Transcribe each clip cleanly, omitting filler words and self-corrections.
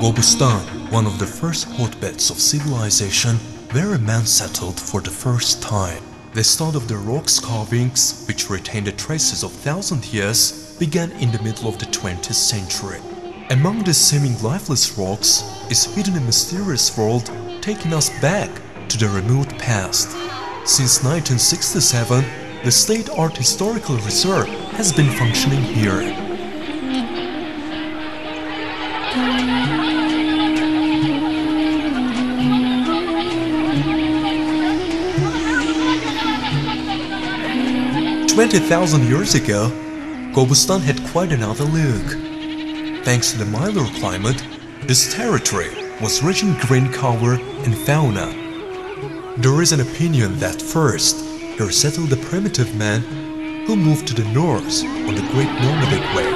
Gobustan, one of the first hotbeds of civilization where a man settled for the first time. The start of the rocks carvings, which retain the traces of 1,000 years, began in the middle of the 20th century. Among the seeming lifeless rocks is hidden a mysterious world taking us back to the remote past. Since 1967, the State Art Historical Reserve has been functioning here. "20,000 years ago, Gobustan had quite another look. Thanks to the milder climate, this territory was rich in green cover and fauna. There is an opinion that first here settled the primitive man who moved to the north on the Great Nomadic Way.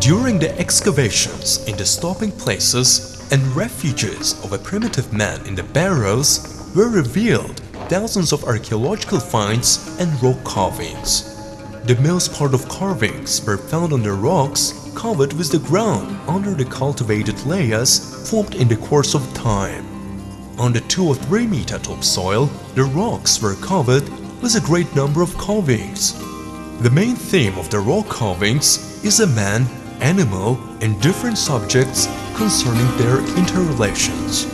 During the excavations in the stopping places and refuges of a primitive man in the barrows were revealed thousands of archaeological finds and rock carvings. The most part of carvings were found on the rocks covered with the ground under the cultivated layers formed in the course of time. On the 2 or 3 meter topsoil, the rocks were covered with a great number of carvings. The main theme of the rock carvings is a man, animal, and different subjects concerning their interrelations.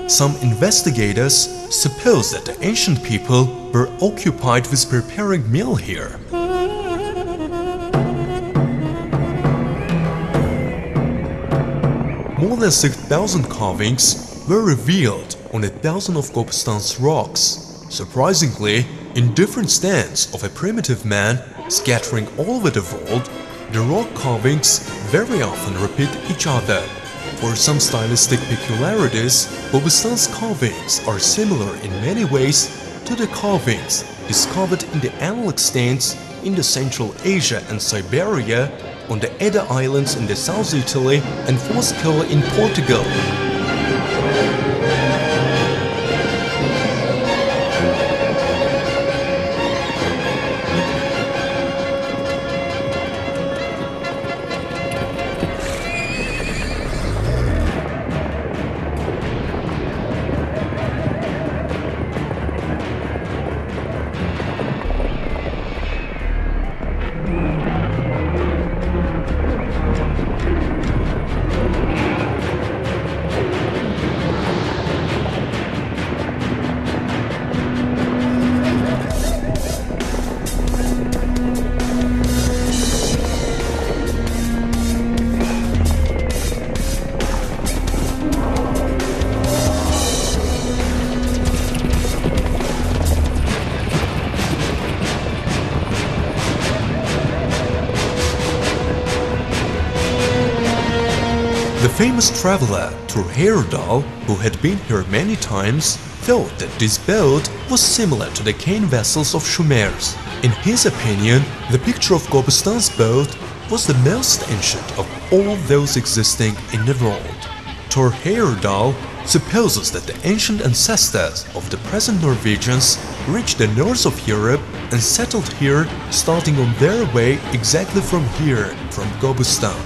Some investigators suppose that the ancient people were occupied with preparing meal here. More than 6,000 carvings were revealed on 1,000 of Gobustan's rocks, surprisingly in different stands of a primitive man scattering all over the world. The rock carvings very often repeat each other. For some stylistic peculiarities, Gobustan's carvings are similar in many ways to the carvings discovered in the analog stands in the Central Asia and Siberia, on the Edda Islands in the South Italy, and Foscolo in Portugal. The famous traveler through Heyerdahl, who had been here many times, thought that this boat was similar to the cane vessels of Shumers. In his opinion, the picture of Gobustan's boat was the most ancient of all those existing in the world. Thor Heyerdahl supposes that the ancient ancestors of the present Norwegians reached the north of Europe and settled here, starting on their way exactly from here, from Gobustan.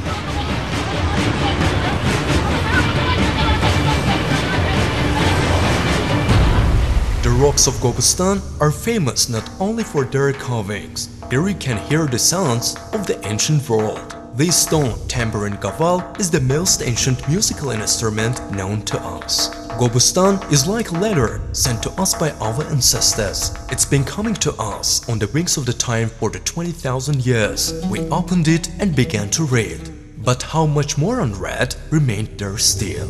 The rocks of Gobustan are famous not only for their carvings. Here you can hear the sounds of the ancient world. This stone tambourine gaval is the most ancient musical instrument known to us. Gobustan is like a letter sent to us by our ancestors. It's been coming to us on the wings of the time for the 20,000 years. We opened it and began to read. But how much more unread remained there still.